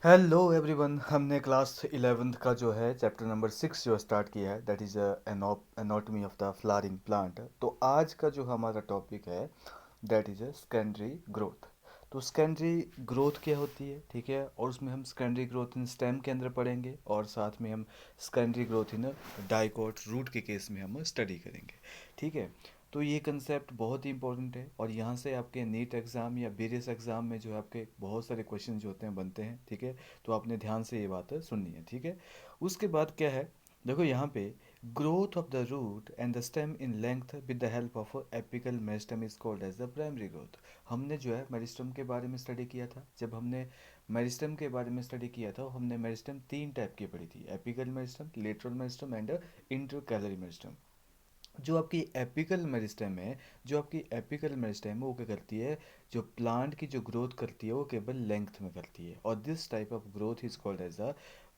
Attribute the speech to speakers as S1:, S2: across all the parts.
S1: Hello everyone. हमने class 11th का जो है चैप्टर नंबर 6 जो स्टार्ट किया है, that is anatomy of the flowering plant. तो आज का जो हमारा टॉपिक है दैट इज़ सेकेंडरी ग्रोथ। तो सेकेंडरी ग्रोथ क्या होती है, ठीक है, और उसमें हम सेकेंडरी ग्रोथ इन स्टेम के अंदर पढ़ेंगे और साथ में हम secondary growth in dicot root के केस में हम स्टडी करेंगे, ठीक है। तो ये कंसेप्ट बहुत ही इंपॉर्टेंट है और यहाँ से आपके नीट एग्ज़ाम या वेरियस एग्ज़ाम में जो है आपके बहुत सारे क्वेश्चन जो होते हैं बनते हैं, ठीक है। तो आपने ध्यान से ये बात सुननी है, ठीक है। उसके बाद क्या है, देखो यहाँ पे growth of the root and the stem in length with the help of apical meristem is called as the primary growth. हमने जो है मेरिस्टेम के बारे में स्टडी किया था। जब हमने मेरिस्टेम के बारे में स्टडी किया था, हमने मेरिस्टेम तीन टाइप की पढ़ी थी: apical meristem, lateral meristem and intercalary meristem. जो आपकी एपिकल मेरिस्टेम है, जो आपकी एपिकल मेरिस्टेम है वो क्या करती है, जो प्लांट की जो ग्रोथ करती है वो केवल लेंथ में करती है, और this type of growth is called as a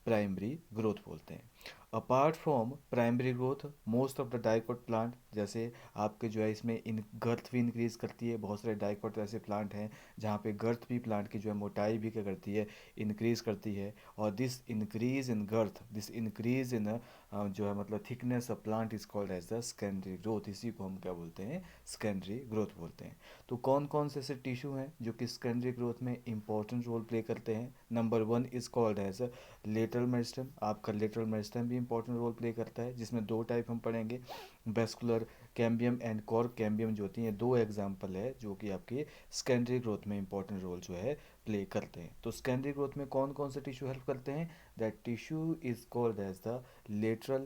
S1: primary growth बोलते हैं। Apart from primary growth, most of the dicot plant, जैसे आपके जो है इसमें इन गर्थ भी इंक्रीज करती है। बहुत सारे डाइकोट ऐसे प्लांट हैं जहाँ पे गर्थ भी, प्लांट की जो है मोटाई भी क्या करती है, इंक्रीज करती है। और this increase in girth, this increase in जो है मतलब thickness of plant is called as the secondary growth. इसी को हम क्या बोलते हैं, सेकेंडरी ग्रोथ बोलते हैं। तो कौन कौन से ऐसे टिश्यू हैं जो कि सेकेंडरी ग्रोथ में इंपॉर्टेंट रोल प्ले करते हैं? Number one is called as lateral meristem. आपका लेटरल मेरिस्टेम भी इंपॉर्टेंट रोल प्ले करता है, जिसमें दो टाइप हम पढ़ेंगे: vascular cambium and cork cambium. जो होती हैं दो एग्जाम्पल है जो कि आपकी सेकेंडरी ग्रोथ में इंपॉर्टेंट रोल जो है प्ले करते हैं। तो सेकेंडरी ग्रोथ में कौन कौन से टिश्यू हेल्प करते हैं? That tissue is called as the lateral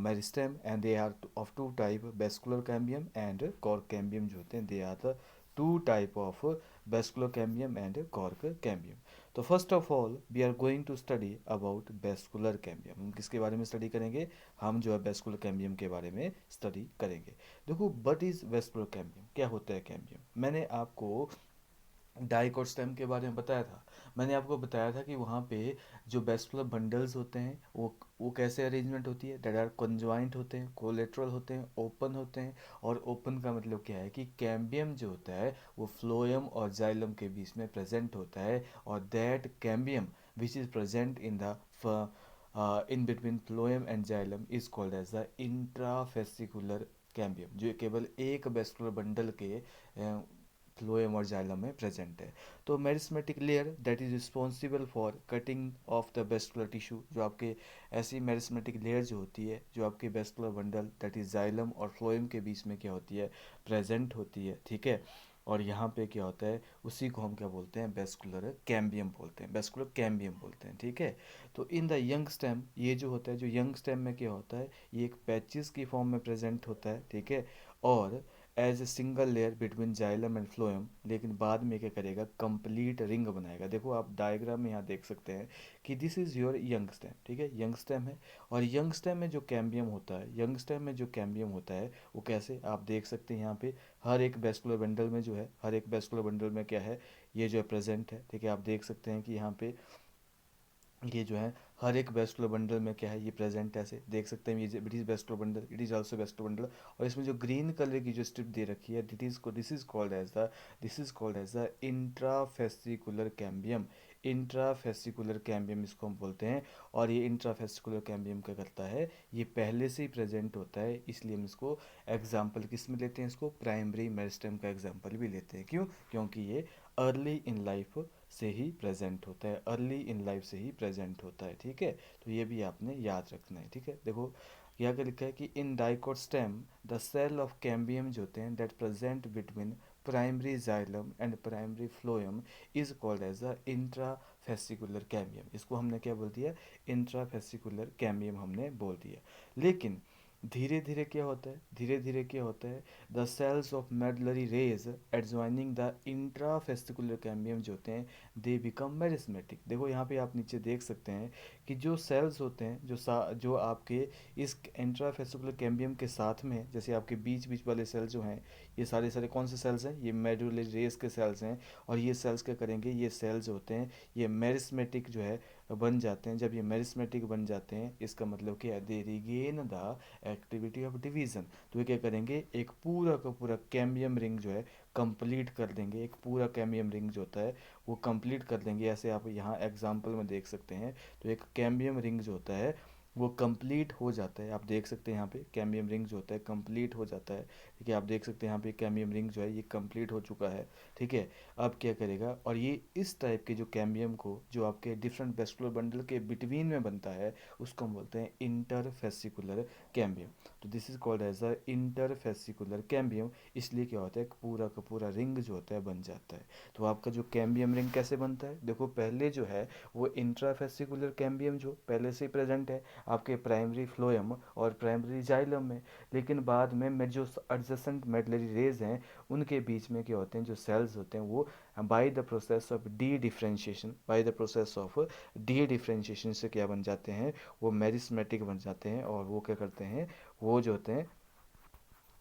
S1: meristem, and they are of two type: vascular cambium and cork cambium। जो होते हैं they are the two type of vascular cambium and cork cambium। तो first of all we are going to study about vascular cambium. हम किसके बारे में study करेंगे? हम जो है वेस्कुलर कैम्बियम के बारे में स्टडी करेंगे। देखो, व्हाट इज वेस्कुलर कैम्बियम, क्या होता है कैम्बियम? मैंने आपको डाइक और स्टेम के बारे में बताया था। मैंने आपको बताया था कि वहाँ पे जो वेस्कुलर बंडल्स होते हैं वो कैसे अरेंजमेंट होती है, डेट आर कंजॉइंट होते हैं, कोलेट्रल होते हैं, ओपन होते हैं। और ओपन का मतलब क्या है कि कैम्बियम जो होता है वो फ्लोएम और जाइलम के बीच में प्रेजेंट होता है, और that cambium which is present in the in between phloem and xylem is called as the intrafascicular cambium, जो केवल एक वेस्कुलर बंडल के फ्लोएम और जाइलम में प्रेजेंट है। तो meristematic layer that is responsible for cutting off the vascular tissue. जो आपके ऐसी मेरिस्मेटिक लेयर जो होती है, जो आपके vascular bundle that is xylem और फ्लोएम के बीच में क्या होती है, प्रेजेंट होती है, ठीक है। और यहाँ पे क्या होता है, उसी को हम क्या बोलते हैं, वेस्कुलर कैम्बियम बोलते हैं, वेस्कुलर कैम्बियम बोलते हैं, ठीक है। तो इन द यंग स्टेम, ये जो होता है, जो यंग स्टेम में क्या होता है, ये एक पैचेस की फॉर्म में प्रेजेंट होता है, ठीक है। और as a single layer between xylem and phloem, लेकिन बाद में क्या करेगा, कंप्लीट रिंग बनाएगा। देखो आप डायग्राम में यहाँ देख सकते हैं कि this is your young stem, ठीक है, यंग स्टेम है। और यंग स्टेम में जो कैम्बियम होता है, यंग स्टेम में जो कैम्बियम होता है वो कैसे आप देख सकते हैं यहाँ पे, हर एक वेस्कुलर बंडल में जो है, हर एक वेस्कुलर बंडल में क्या है, ये जो है प्रेजेंट है, ठीक है। आप देख सकते हैं कि यहाँ पे ये जो है हर एक वेस्कुलर बंडल में क्या है, ये प्रेजेंट है, ऐसे देख सकते हैं। ये it is vascular bundle, it is also vascular bundle. और इसमें जो ग्रीन कलर की जो स्ट्रिप दे रखी है, this is called as the intrafascicular cambium. Intrafascicular cambium इसको हम बोलते हैं। और ये इंट्राफेसिकुलर कैम्बियम क्या करता है, ये पहले से ही प्रेजेंट होता है, इसलिए हम इसको एग्जाम्पल किस में लेते हैं, इसको प्राइमरी मेरिस्टेम का एग्जाम्पल भी लेते हैं। क्यों? क्योंकि ये अर्ली इन लाइफ से ही प्रेजेंट होता है, अर्ली इन लाइफ से ही प्रेजेंट होता है, ठीक है। तो ये भी आपने याद रखना है, ठीक है। देखो यहाँ क्या लिखा है कि in dicot stem the cell of cambium जो होते हैं that present between primary xylem and primary phloem is called as the intrafascicular cambium. इसको हमने क्या बोल दिया, इंट्राफेसिकुलर कैम्बियम हमने बोल दिया। लेकिन धीरे धीरे क्या होता है, धीरे धीरे क्या होता है, the cells of medullary rays adjoining the intrafascicular cambium जो होते हैं दे बिकम मेरिस्मेटिक। देखो यहाँ पे आप नीचे देख सकते हैं कि जो सेल्स होते हैं, जो आपके इस इंट्राफेस्टिकुलर कैम्बियम के साथ में, जैसे आपके बीच बीच वाले सेल्स जो हैं, ये सारे सारे कौन से सेल्स हैं, ये मेडुलरी रेज के सेल्स हैं। और ये सेल्स क्या करेंगे, ये सेल्स होते हैं, ये मेरिस्मेटिक जो है बन जाते हैं। जब ये मेरिस्मेटिक बन जाते हैं, इसका मतलब क्या है, they regain the activity of division. तो ये क्या करेंगे, एक पूरा का पूरा कैम्बियम रिंग जो है कंप्लीट कर देंगे, एक पूरा कैम्बियम रिंग जो होता है वो कंप्लीट कर देंगे। ऐसे आप यहाँ एग्जांपल में देख सकते हैं। तो एक कैम्बियम रिंग जो होता है वो कंप्लीट हो जाता है, आप देख सकते हैं यहाँ पे कैम्बियम रिंग जो होता है कंप्लीट हो जाता है। ठीक है, आप देख सकते हैं यहाँ पे कैम्बियम रिंग जो है ये कंप्लीट हो चुका है। ठीक है, अब क्या करेगा, और ये इस टाइप के जो कैम्बियम को जो आपके डिफरेंट वेस्कुलर बंडल के बिटवीन में बनता है उसको हम बोलते हैं इंटरफेसिकुलर कैम्बियम। तो this is called as a interfascicular cambium. इसलिए क्या होता है, एक पूरा का पूरा रिंग जो होता है बन जाता है। तो आपका जो कैम्बियम रिंग कैसे बनता है, देखो पहले जो है वो इंट्राफेसिकुलर कैम्बियम जो पहले से ही प्रेजेंट है आपके प्राइमरी फ्लोएम और प्राइमरी जाइलम में, लेकिन बाद में जो एडजेसेंट मेडलरी रेज हैं उनके बीच में क्या होते हैं, जो सेल्स होते हैं वो by the process of D differentiation से क्या बन जाते हैं, वो मेरिस्मेटिक बन जाते हैं, और वो क्या करते हैं, वो जो होते हैं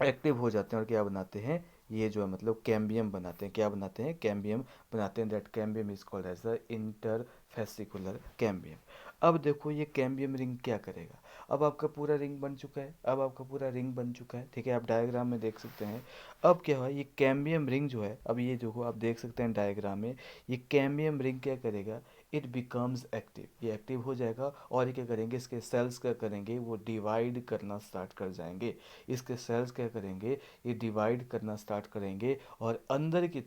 S1: एक्टिव हो जाते हैं और क्या बनाते हैं, ये जो है मतलब कैम्बियम बनाते हैं। क्या बनाते हैं, कैम्बियम बनाते हैं। That cambium is called as the interfascicular cambium. अब देखो ये कैम्बियम रिंग क्या करेगा, अब आपका पूरा रिंग बन चुका है, अब आपका पूरा रिंग बन चुका है। ठीक है, आप डायग्राम में देख सकते हैं। अब क्या हुआ, ये कैम्बियम रिंग जो है, अब ये देखो आप देख सकते हैं डायग्राम में, ये कैम्बियम रिंग क्या करेगा, इट बिकम्स एक्टिव, ये एक्टिव हो जाएगा और ये क्या करेंगे, इसके सेल्स क्या करेंगे, वो डिवाइड करना स्टार्ट कर जाएंगे। इसके सेल्स क्या करेंगे, ये डिवाइड करना स्टार्ट करेंगे और अंदर की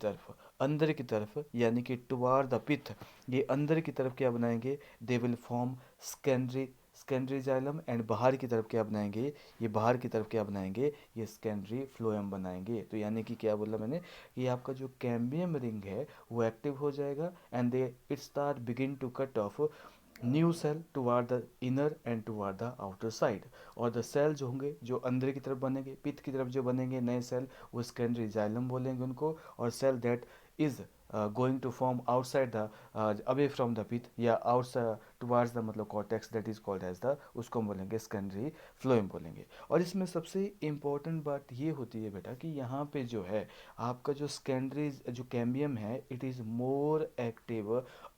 S1: तरफ यानी कि टुवार्ड द पिथ, ये अंदर की तरफ क्या बनाएंगे, they will form secondary secondary xylem, and बाहर की तरफ क्या बनाएंगे, ये बाहर की तरफ क्या बनाएंगे, ये सेकेंडरी फ्लोएम बनाएंगे। तो यानी कि क्या बोला मैंने, ये आपका जो कैम्बियम रिंग है वो एक्टिव हो जाएगा and they it start begin to cut off new cell toward the inner end toward the outer side. और द सेल जो होंगे जो अंदर की तरफ बनेंगे, पिथ की तरफ जो बनेंगे नए सेल, वो सेकेंडरी जाइलम बोलेंगे उनको। और cell that is going to form outside the away from the pith या आउटसाइड टुवार्ड्स द मतलब cortex, that is called as the, उसको हम बोलेंगे सेकेंडरी फ्लोएम बोलेंगे। और इसमें सबसे इम्पोर्टेंट बात ये होती है बेटा कि यहाँ पे जो है आपका जो सेकेंडरी जो कैम्बियम है it is more active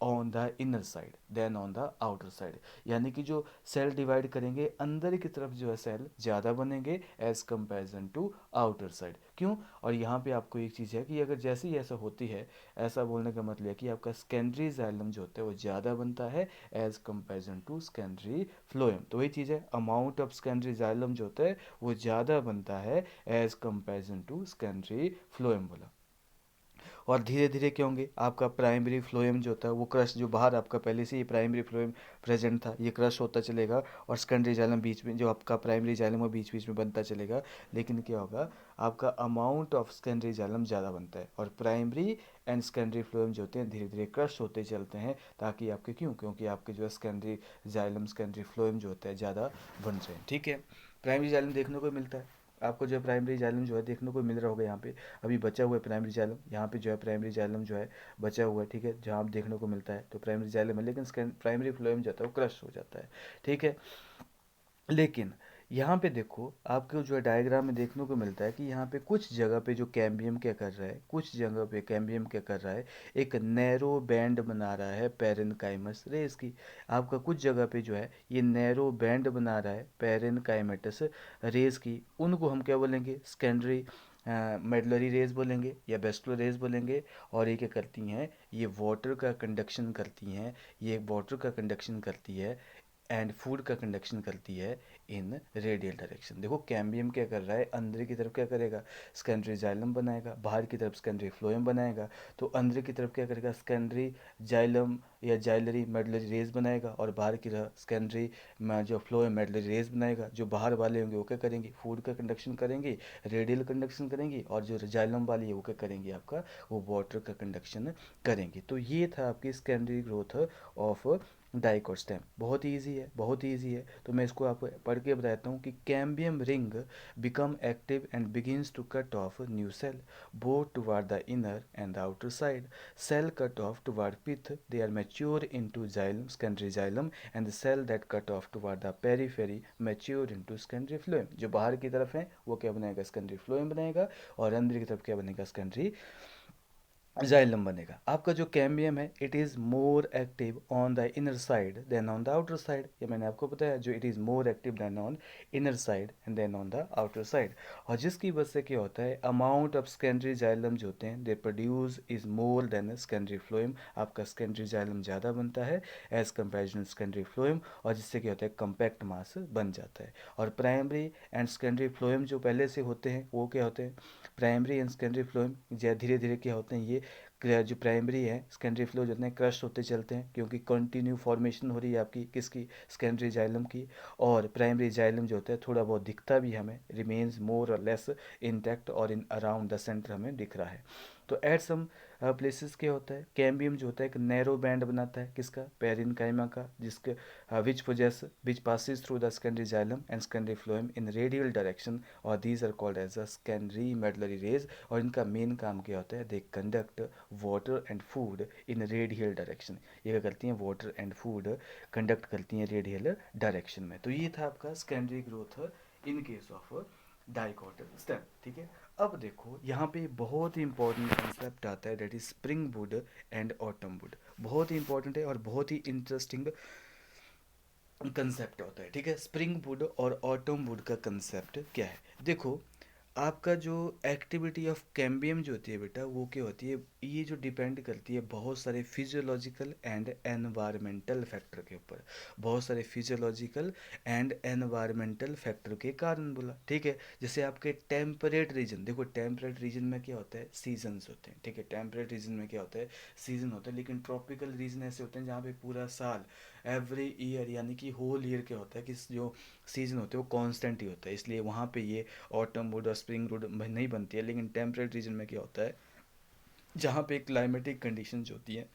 S1: on the inner side than on the outer side. यानी कि जो सेल डिवाइड करेंगे अंदर की तरफ जो है सेल ज़्यादा बनेंगे as comparison to outer side. क्यों, और यहाँ पे आपको एक चीज़ है कि अगर जैसे ही ऐसा होती है, ऐसा बोलने का मतलब है कि आपका सेकेंडरी जाइलम जो होता है वो ज़्यादा बनता है as comparison to secondary phloem. तो वही चीज़ है, अमाउंट ऑफ सेकेंडरी जाइलम जो होता है वो ज़्यादा बनता है as comparison to secondary phloem बोला। और धीरे धीरे क्या होंगे, आपका प्राइमरी फ्लोएम जो होता है वो क्रश, जो बाहर आपका पहले से ही प्राइमरी फ्लोएम प्रेजेंट था ये क्रश होता चलेगा, और सेकेंडरी जाइलम बीच में, जो आपका प्राइमरी जाइलम वो बीच बीच में बनता चलेगा। लेकिन क्या होगा, आपका अमाउंट ऑफ सेकेंडरी जाइलम ज़्यादा बनता है और प्राइमरी एंड सेकेंडरी फ्लोएम जो होते हैं धीरे धीरे क्रश होते चलते हैं, ताकि आपके क्यों, क्योंकि आपके जो है सेकेंडरी जाइलम सेकेंडरी फ्लोएम जो होता है ज़्यादा बन रहे हैं। ठीक है, प्राइमरी जाइलम देखने को मिलता है आपको, जो है प्राइमरी जाइलम जो है देखने को मिल रहा होगा यहाँ पे। अभी बचा हुआ है प्राइमरी जाइलम, यहाँ पे जो है प्राइमरी जाइलम जो है बचा हुआ है। ठीक है, जहाँ आप देखने को मिलता है तो प्राइमरी जाइलम है, लेकिन प्राइमरी फ्लोएम जो होता है वो क्रश हो जाता है। ठीक है, लेकिन यहाँ पे देखो आपको जो है डायग्राम में देखने को मिलता है कि यहाँ पे कुछ जगह पे जो कैम्बियम क्या कर रहा है, कुछ जगह पे कैम्बियम क्या कर रहा है, एक नैरो बैंड बना रहा है पेरेनकाइमस रेस की। आपका कुछ जगह पे जो है ये नैरो बैंड बना रहा है पेरेनकाइमेटस रेस की, उनको हम क्या बोलेंगे, सेकेंडरी मेडलरी रेज बोलेंगे या वेस्कुलर रेज बोलेंगे। और ये क्या करती हैं, ये वाटर का कंडक्शन करती हैं, ये वाटर का कंडक्शन करती है एंड फूड का कंडक्शन करती है इन रेडियल डायरेक्शन। देखो कैम्बियम क्या कर रहा है, अंदर की तरफ क्या करेगा, सेकेंडरी जाइलम बनाएगा, बाहर की तरफ सेकेंडरी फ्लोएम बनाएगा। तो अंदर की तरफ क्या करेगा, सेकेंडरी जाइलम या जाइलरी मेडलरी रेज बनाएगा, और बाहर की तरफ सेकेंडरी जो फ्लोएम मेडलरी रेज बनाएगा। जो बाहर वाले होंगे वो क्या करेंगे, फूड का कंडक्शन करेंगे, रेडियल कंडक्शन करेंगी, और जो जाइलम वाली है वो क्या करेंगी, आपका वो वाटर का कंडक्शन करेंगे। तो ये था आपकी सेकेंडरी ग्रोथ ऑफ डाइक और स्टेम। बहुत ही ईजी है, बहुत ही ईजी है। तो मैं इसको आपको पढ़ के बताता हूँ कि cambium ring become active and begins to cut off new cell both toward the inner and the outer side. Cell cut off toward pith they are mature into xylem secondary xylem, and the cell that cut off toward the periphery mature into secondary phloem. जो बाहर की तरफ है वो क्या बनाएगा, secondary phloem बनाएगा, और अंदर की तरफ क्या बनेगा, सेकेंडरी जाइलम बनेगा। आपका जो कैम्बियम है it is more active on the inner side than on the outer side. ये मैंने आपको बताया, जो it is more active than on inner side and then on the outer side. और जिसकी वजह से क्या होता है, अमाउंट ऑफ सेकेंडरी जाइलम जो होते हैं they produce is more than secondary phloem. आपका सेकेंडरी जाइलम ज़्यादा बनता है एज कंपेरिजन सेकेंडरी फ्लोएम, और जिससे क्या होता है कम्पैक्ट मास बन जाता है। और प्राइमरी एंड सेकेंडरी फ्लोएम जो पहले से होते हैं वो क्या होते हैं, प्राइमरी एंड सेकेंडरी फ्लोएम धीरे धीरे क्या होते हैं, ये जो प्राइमरी है सेकेंडरी फ्लो जो है क्रश होते चलते हैं, क्योंकि कंटिन्यू फॉर्मेशन हो रही है आपकी किसकी, सेकेंडरी जाइलम की। और प्राइमरी जाइलम जो होता है थोड़ा बहुत दिखता भी हमें, रिमेन्स मोर और लेस इंटैक्ट और इन अराउंड द सेंटर हमें दिख रहा है। तो एट सम प्लेसेस क्या होता है, कैम्बियम जो होता है एक नैरो बैंड बनाता है किसका, पेरिनकाइमा का, जिसके which passes through the secondary xylem and secondary phloem in radial direction, और these are called as the secondary medullary rays. और इनका मेन काम क्या होता है, they conduct water and food in radial direction. ये क्या करती हैं, वाटर एंड फूड कंडक्ट करती हैं रेडियल डायरेक्शन में। तो ये था आपका secondary growth in case of dicotyl stem. ठीक है, अब देखो यहाँ पे बहुत ही इंपॉर्टेंट कंसेप्ट आता है, that is spring would and autumn would. बहुत ही इंपॉर्टेंट है और बहुत ही इंटरेस्टिंग कंसेप्ट होता है। ठीक है, स्प्रिंग वुड और ऑटम वुड का कंसेप्ट क्या है, देखो आपका जो एक्टिविटी ऑफ कैम्बियम जो होती है बेटा, वो क्या होती है, ये जो डिपेंड करती है बहुत सारे फिजियोलॉजिकल एंड एनवायरमेंटल फैक्टर के ऊपर, बहुत सारे फिजियोलॉजिकल एंड एनवायरमेंटल फैक्टर के कारण बोला। ठीक है, जैसे आपके टेम्परेट रीजन, देखो टेम्परेट रीजन में क्या होता है, सीजन्स होते हैं। ठीक है, टेम्परेट रीजन में क्या होता है, सीजन होता है। लेकिन ट्रॉपिकल रीजन ऐसे होते हैं जहाँ पे पूरा साल, एवरी ईयर, यानी कि होल ईयर क्या होता है कि जो सीजन होते हैं वो कांस्टेंट ही होता है, इसलिए वहाँ पे ये ऑटम वुड और स्प्रिंग वुड नहीं बनती है। लेकिन टेम्परेट रीजन में क्या होता है, जहाँ पे क्लाइमेटिक कंडीशन होती है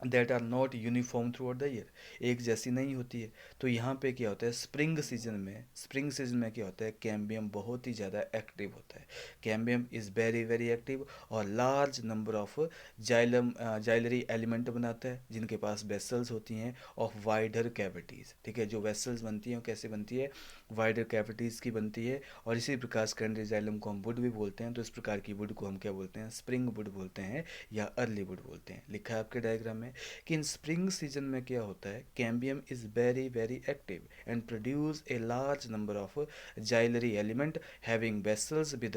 S1: that are not uniform throughout the year, एक जैसी नहीं होती है। तो यहाँ पे क्या होता है, स्प्रिंग सीजन में क्या होता है, कैम्बियम बहुत ही ज़्यादा एक्टिव होता है। Cambium is very very active और large number of xylary element बनाता है, जिनके पास वेसल्स होती हैं ऑफ वाइडर कैविटीज़। ठीक है, जो वेसल्स बनती हैं वो कैसे बनती है, वाइडर कैविटीज़ की बनती है। और इसी प्रकार सेकेंडरी जाइलम को हम वुड भी बोलते हैं, तो इस प्रकार की वुड को हम क्या बोलते हैं, स्प्रिंग वुड बोलते हैं या अर्ली वुड बोलते हैं। लिखा है आपके डायग्राम में कि इन स्प्रिंग सीजन में क्या होता है, cambium is very very active and produce a large number of xylary element having vessels with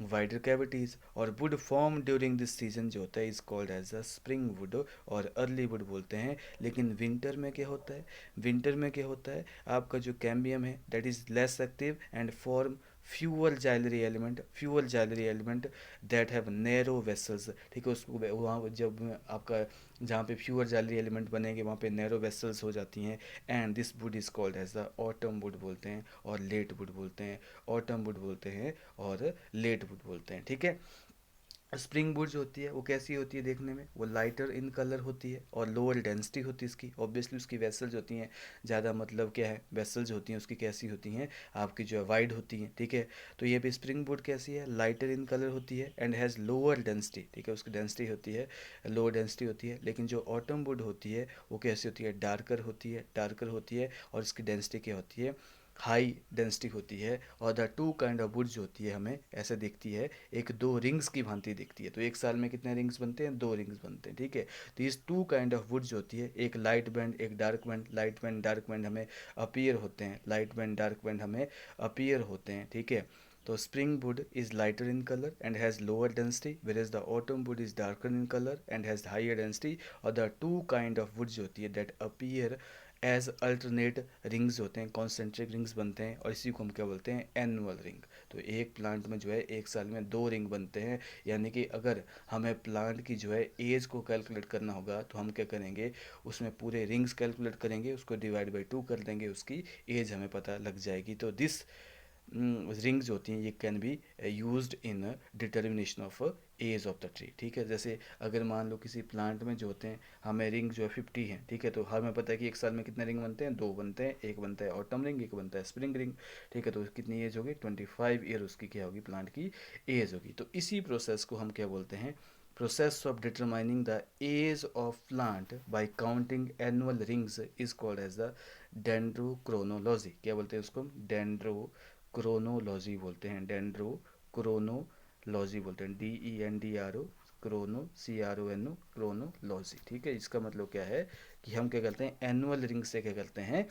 S1: wider cavities. और wood form during this season जो होता है is called as a spring wood और early wood बोलते हैं। लेकिन winter में क्या होता है, विंटर में क्या होता है, आपका जो कैम्बियम है that is less active and form fewer xylary element that have narrow vessels. ठीक है, उसको वहाँ जब आपका जहाँ पे फ्यूअर जाइलरी एलिमेंट बनेंगे वहाँ पे नैरो वेसल्स हो जाती हैं, and this wood is called as the autumn wood बोलते हैं और लेट वुड बोलते हैं, ऑटम वुड बोलते हैं और लेट वुड बोलते हैं। ठीक है, स्प्रिंग वुड जो होती है वो कैसी होती है देखने में, वो लाइटर इन कलर होती है और लोअर डेंसिटी होती है इसकी, ऑब्वियसली उसकी वेसल्स होती हैं ज़्यादा, मतलब क्या है, वेसल्स होती हैं उसकी कैसी होती हैं, आपकी जो है वाइड होती हैं। ठीक है, तो ये भी स्प्रिंग वुड कैसी है, लाइटर इन कलर होती है एंड हैज़ लोअर डेंसिटी। ठीक है, उसकी डेंसिटी होती है, लोअर डेंसिटी होती है। लेकिन जो ऑटम वुड होती है वो कैसी होती है, डार्कर होती है और इसकी डेंसिटी क्या होती है, हाई डेंसिटी होती है। और the two kind of wood जो होती है हमें ऐसे दिखती है, एक दो रिंग्स की भांति दिखती है। तो एक साल में कितने रिंग्स बनते हैं, दो रिंग्स बनते हैं। ठीक है, तो इस टू काइंड ऑफ वुड जो होती है, एक लाइट बैंड एक dark band, light band dark band हमें अपीयर होते हैं, लाइट बैंड डार्क बैंड हमें अपीयर होते हैं। ठीक है, तो spring wood is lighter in colour and has lower density, whereas the autumn wood is darker in colour and has higher density. और the two kind of wood जो होती है that appear as alternate rings होते हैं, concentric rings बनते हैं, और इसी को हम क्या बोलते हैं, एनुअल रिंग। तो एक प्लांट में जो है एक साल में दो रिंग बनते हैं, यानी कि अगर हमें प्लांट की जो है एज को कैलकुलेट करना होगा तो हम क्या करेंगे, उसमें पूरे रिंग्स कैलकुलेट करेंगे, उसको डिवाइड बाई टू कर देंगे, उसकी एज हमें पता लग जाएगी। तो दिस रिंग्स होती हैं ये can be used in determination of age of the tree. ठीक है, जैसे अगर मान लो किसी प्लांट में जो होते हैं हमें रिंग जो है 50 है, ठीक है, तो हमें पता है कि एक साल में कितने रिंग बनते हैं, दो बनते हैं, एक बनता है ऑटम रिंग, एक बनता है स्प्रिंग रिंग। ठीक है, तो कितनी एज होगी, 25 ईयर उसकी क्या होगी, प्लांट की एज होगी। तो इसी प्रोसेस को हम क्या बोलते हैं, process of determining the age of plant by counting annual rings is called as the dendrochronology. क्या बोलते हैं उसको, डेंड्रोक्रोनोलॉजी बोलते हैं, डेंड्रोक्रोनोलॉजी बोलते हैं, DENDRO CRONO क्रोनोलॉजी, ठीक है। इसका मतलब क्या है कि हम क्या करते हैं, एनुअल रिंग से क्या करते हैं,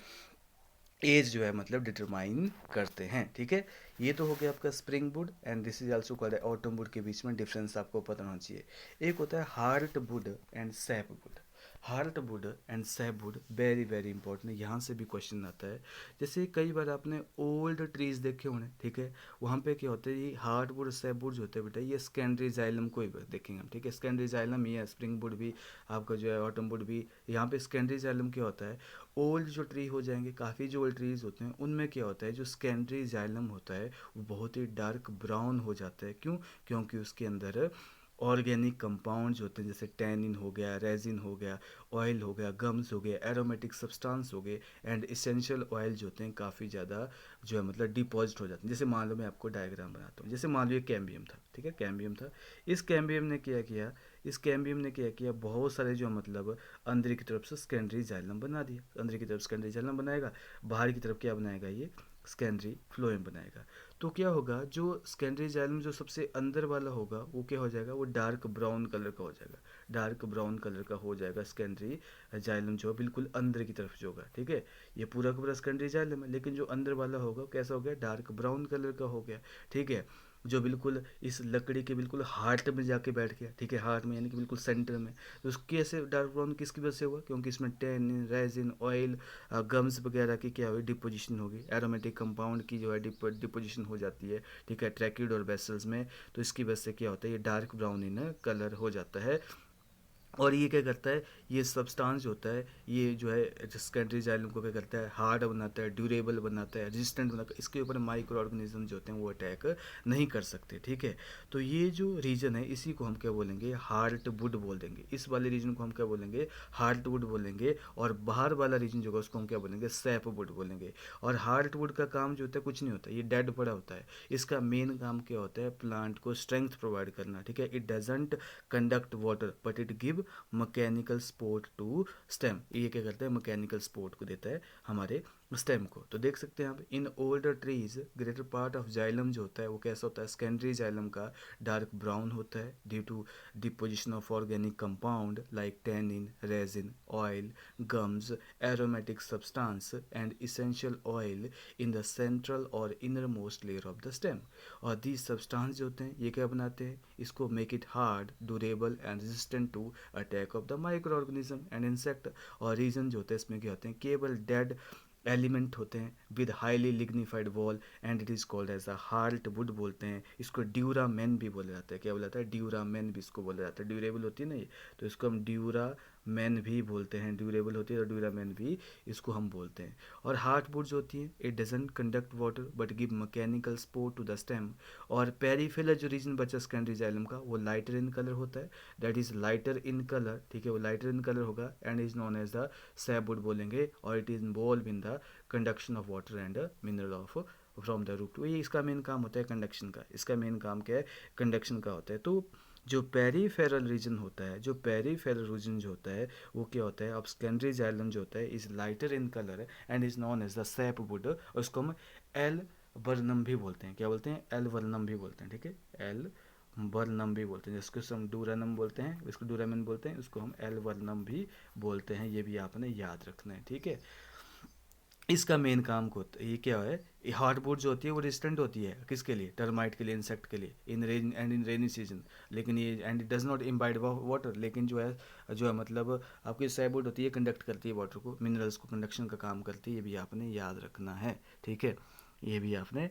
S1: एज जो है मतलब डिटरमाइन करते हैं, ठीक है। ये तो हो गया आपका spring would and this is also called autumn would. के बीच में डिफरेंस आपको पता होना चाहिए। एक होता है heart would and SAP would. Heart would and SAP would very very important, यहाँ से भी क्वेश्चन आता है। जैसे कई बार आपने ओल्ड ट्रीज देखे होंगे, ठीक है, वहाँ पे क्या होता है, ये हार्ट वुड सैप वुड जो होते हैं बेटा, ये सेकेंडरी जाइलम को ही देखेंगे हम, ठीक है। सेकेंडरी जाइलम ये स्प्रिंग वुड भी, आपका जो है ऑटम वुड भी। यहाँ पे सेकेंडरी जाइलम क्या होता है, ओल्ड जो ट्री हो जाएंगे, काफ़ी जो ओल्ड ट्रीज होते हैं उनमें क्या होता है, जो सेकेंडरी जाइलम होता है वो बहुत ही डार्क ब्राउन हो जाता है। क्यों? क्योंकि उसके अंदर ऑर्गेनिक कंपाउंड्स होते हैं, जैसे टैनिन हो गया, रेजिन हो गया, ऑयल हो गया, गम्स हो गए, एरोमेटिक सब्सटेंस हो गए एंड इसेंशियल ऑयल जो होते हैं काफ़ी ज़्यादा जो है मतलब डिपॉजिट हो जाते हैं। जैसे मान लो मैं आपको डायग्राम बनाता हूँ, जैसे मान लो ये कैम्बियम था, ठीक है, कैम्बियम था। इस कैम्बियम ने क्या किया, इस कैम्बियम ने क्या किया, बहुत सारे जो मतलब अंदर की तरफ से सेकेंडरी जाइलम बना दिया। अंदर की तरफ सेकेंडरी जाइलम बनाएगा, बाहर की तरफ क्या बनाएगा, ये सेकेंडरी फ्लोएम बनाएगा। तो क्या होगा, जो सेकेंडरी जाइलम जो सबसे अंदर वाला होगा वो क्या हो जाएगा, वो डार्क ब्राउन कलर का हो जाएगा। डार्क ब्राउन कलर का हो जाएगा सेकेंडरी जाइलम जो बिल्कुल अंदर की तरफ जो होगा, ठीक है। ये पूरा का पूरा सेकेंडरी जाइलम है, लेकिन जो अंदर वाला होगा कैसा हो गया, डार्क ब्राउन कलर का हो गया, ठीक है। जो बिल्कुल इस लकड़ी के बिल्कुल हार्ट में जाके बैठ गया, ठीक है, हार्ट में यानी कि बिल्कुल सेंटर में। तो उसकी ऐसे डार्क ब्राउन किसकी वजह से हुआ, क्योंकि इसमें टेनिन, रेजिन, ऑयल, गम्स वगैरह की क्या हुई, डिपोजिशन होगी। एरोमेटिक कंपाउंड की जो है डिपोजिशन हो जाती है, ठीक है, ट्रैकिड और वेसल्स में। तो इसकी वजह से क्या होता है, ये डार्क ब्राउन इन कलर हो जाता है। और ये क्या करता है, ये सब्सटेंस होता है, ये जो है सेकेंडरी जाइलम को क्या करता है, हार्ड बनाता है, ड्यूरेबल बनाता है, रेजिस्टेंट बनाता है। इसके ऊपर माइक्रो ऑर्गेनिज्म जो होते हैं वो अटैक नहीं कर सकते, ठीक है। तो ये जो रीजन है इसी को हम क्या बोलेंगे, हार्ट वुड बोल देंगे। इस वाले रीजन को हम क्या बोलेंगे, हार्ट वुड बोलेंगे। और बाहर वाला रीजन जो होगा उसको हम क्या बोलेंगे, सैप वुड बोलेंगे। और हार्ट वुड का काम जो होता है कुछ नहीं होता, ये डेड पड़ा होता है। इसका मेन काम क्या होता है, प्लांट को स्ट्रेंथ प्रोवाइड करना, ठीक है। It doesn't conduct water but it give mechanical support to stem. ये क्या करता है, मैकेनिकल सपोर्ट को देता है हमारे स्टेम को। तो देख सकते हैं आप, in older trees greater part of xylem जो होता है वो कैसा होता है, सेकेंडरी जाइलम का डार्क ब्राउन होता है due to deposition of organic compound like tannin, resin, oil, gums, aromatic substance and essential oil in the central और inner most layer of the stem. और दीज सब्सटेंस जो होते हैं ये क्या बनाते हैं, इसको make it hard, durable and resistant to attack of the micro organism and insect. और रीजन जो होते हैं इसमें क्या होते हैं, केवल डेड एलिमेंट होते हैं with highly lignified wall and it is called as a heart wood बोलते हैं। इसको ड्यूरामेन भी बोला जाता है। क्या बोला जाता है, ड्यूरामेन भी इसको बोला जाता है। ड्यूरेबल होती है ना ये, तो इसको हम ड्यूरामेन भी बोलते हैं। ड्यूरेबल होती है तो ड्यूरामेन भी इसको हम बोलते हैं। और हार्ट वुड जो होती है it doesn't conduct water but give mechanical support to the stem. और पेरीफेरल जो रीजन बचा सेकेंडरी जाइलम का वो लाइटर इन कलर होता है, that is lighter in colour, ठीक है, वो लाइटर इन कलर होगा and is known as the sapwood बोलेंगे। और it is involve in the conduction of water and mineral of from the root. तो ये इसका मेन काम होता है कंडक्शन का। इसका मेन काम क्या है, कंडक्शन का होता है। तो जो पेरीफेरल रीजन होता है, जो पेरीफेरल रीजन जो होता है वो क्या होता है, अब सेकेंडरी जाइलम जो होता है is lighter in colour and is known as the sapwood. और उसको हम एल वर्नम भी बोलते हैं। क्या बोलते हैं, एल वर्नम भी बोलते हैं, ठीक है, एल वर्नम भी बोलते हैं। जिसको हम डूरानम बोलते हैं, इसको डूरामेन बोलते हैं, उसको हम एल वर्नम भी बोलते हैं। ये भी आपने याद रखना है, ठीक है। इसका मेन काम को ये क्या है, ये हार्डवुड जो होती है वो रेजिस्टेंट होती है किसके लिए, टर्माइट के लिए, इंसेक्ट के लिए, in rain and in rainy season. लेकिन ये and it does not imbibe water, लेकिन जो है मतलब आपकी सैबुड होती है कंडक्ट करती है वाटर को, मिनरल्स को कंडक्शन का काम करती है। ये भी आपने याद रखना है, ठीक है, ये भी आपने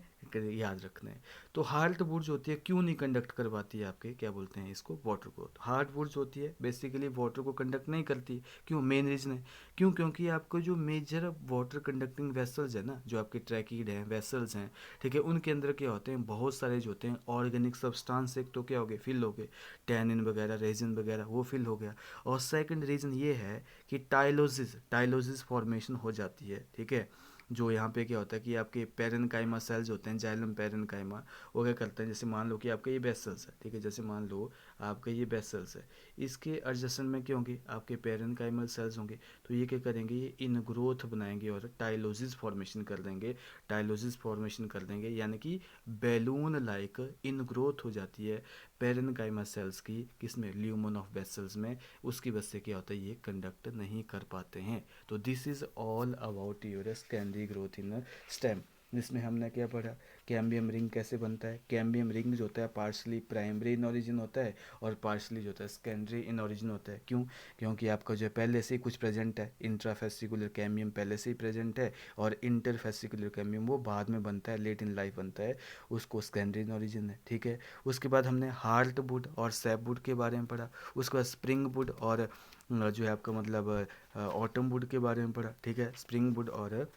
S1: याद रखना है। तो हार्ड वुड जो होती है क्यों नहीं कंडक्ट करवाती है आपके, क्या बोलते हैं इसको, वाटर को। तो हार्ड वुड जो होती है बेसिकली वाटर को कंडक्ट नहीं करती। क्यों, मेन रीजन है क्यों, क्योंकि आपको जो मेजर वाटर कंडक्टिंग वेसल्स है ना, जो आपके ट्रैकिड हैं, वेसल्स हैं, ठीक है, उनके अंदर क्या होते हैं, बहुत सारे जो होते हैं ऑर्गेनिक सब्सटेंस। एक तो क्या हो गए, फिल हो गए, टैनिन वगैरह, रेजिन वगैरह, वो फिल हो गया। और सेकंड रीज़न ये है कि टाइलोसिस फॉर्मेशन हो जाती है, ठीक है। जो यहाँ पे क्या होता है कि आपके पेरेनकाइमा सेल्स होते हैं, जाइलम पेरेनकाइमा, वो क्या करते हैं, जैसे मान लो कि आपका ये बेसल्स है, ठीक है, जैसे मान लो आपका ये बेसल्स है, इसके एडजस्टमेंट में क्या होंगे, आपके पेरेनकाइमल सेल्स होंगे। तो ये क्या करेंगे, ये इन ग्रोथ बनाएंगे और टाइलोसिस फॉर्मेशन कर देंगे। टाइलोसिस फॉर्मेशन कर देंगे यानी कि बैलून लाइक इन ग्रोथ हो जाती है। पेरेन्काइमा सेल्स की किसमें, ल्यूमन ऑफ वेसल्स में, उसकी वजह से क्या होता है, ये कंडक्ट नहीं कर पाते हैं। तो this is all about your secondary growth in stem, जिसमें हमने क्या पढ़ा, कैम्बियम रिंग कैसे बनता है। कैम्बियम रिंग जो होता है पार्शली प्राइमरी इन ओरिजिन होता है और पार्शली जो होता है सेकेंडरी इन ओरिजिन होता है। क्यों, क्योंकि आपका जो है पहले से ही कुछ प्रेजेंट है, इंट्राफेसिकुलर कैम्बियम पहले से ही प्रेजेंट है और इंटरफेसिकुलर कैम्बियम वो बाद में बनता है, लेट इन लाइफ बनता है, उसको सेकेंडरी इन ओरिजिन है। ठीक है, उसके बाद हमने हार्ट वुड और सैप वुड के बारे में पढ़ा। उसके बाद स्प्रिंग वुड और जो है आपका मतलब ऑटम वुड के बारे में पढ़ा। ठीक है, स्प्रिंग वुड और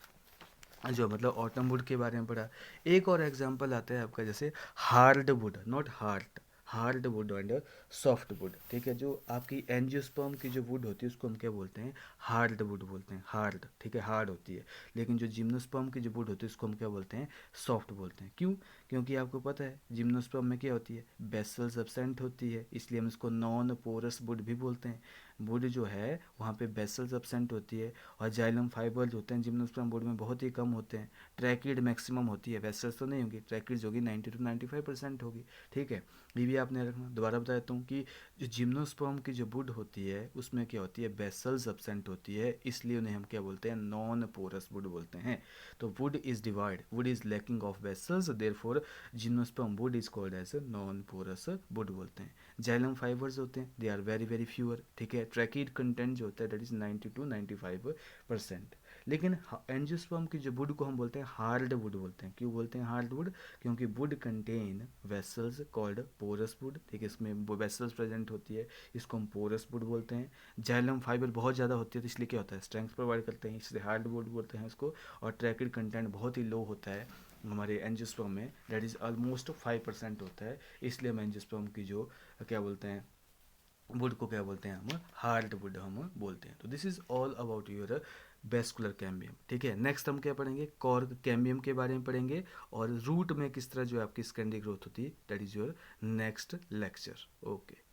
S1: जो मतलब ऑटम वुड के बारे में पढ़ा। एक और एग्जांपल आता है आपका जैसे hard would, not heart, hard would and soft wood. ठीक है, जो आपकी एंजियोस्पर्म की जो वुड होती है उसको हम क्या बोलते हैं, हार्ड वुड बोलते हैं, हार्ड। ठीक है, हार्ड होती है। लेकिन जो जिम्नोस्पर्म की जो वुड होती है उसको हम क्या बोलते हैं, सॉफ्ट बोलते हैं। क्यों, क्योंकि आपको पता है जिम्नोस्पर्म में क्या होती है, बेसल्स एब्सेंट होती है, इसलिए हम इसको नॉन पोरस वुड भी बोलते हैं। वुड जो है वहाँ पे बेसल्स एब्सेंट होती है और जाइलम फाइबर जो होते हैं जिम्नोस्पर्म वुड में बहुत ही कम होते हैं। ट्रैकिड मैक्सिमम होती है, वेसल्स तो नहीं होगी, ट्रैकिड्स होगी 90 to 95% होगी। ठीक है, ये भी आपने रखना। दोबारा बता देता हूँ कि जो जिम्नोस्पर्म की जो वुड होती है उसमें क्या होती है, बेसल्स एब्सेंट होती है, इसलिए उन्हें हम क्या बोलते हैं, नॉन पोरस वुड बोलते हैं। तो wood is divide, wood is lacking of vessels, therefore gymnosperm wood is called as non porous wood बोलते हैं। जाइलम फाइबर्स होते हैं, they are very very fewer. ठीक है, ट्रैकिड कंटेंट जो होता है दैट इज 90 to 95%। लेकिन एंजियोस्पर्म की जो वुड को हम बोलते हैं हार्ड वुड बोलते हैं। क्यों बोलते हैं हार्ड वुड, क्योंकि wood contain vessels called porous wood. ठीक है, इसमें वेसल्स प्रेजेंट होती है, इसको हम पोरस वुड बोलते हैं। जाइलम फाइबर बहुत ज़्यादा होती है तो इसलिए क्या होता है, स्ट्रेंथ प्रोवाइड करते हैं, इसलिए हार्ड वुड बोलते हैं इसको। और ट्रैकिड कंटेंट बहुत ही लो होता है हमारे एंजियोस्पर्म में, दैट इज़ ऑलमोस्ट 5% होता है, इसलिए हम एंजियोस्पर्म की जो क्या बोलते हैं, वुड को क्या बोलते हैं, हम हार्ड वुड हम बोलते हैं। तो this is all about your vascular cambium. ठीक है, नेक्स्ट हम क्या पढ़ेंगे, कॉर्क कैम्बियम के बारे में पढ़ेंगे और रूट में किस तरह जो आपकी सेकेंडरी ग्रोथ होती है, that is your next lecture. Okay.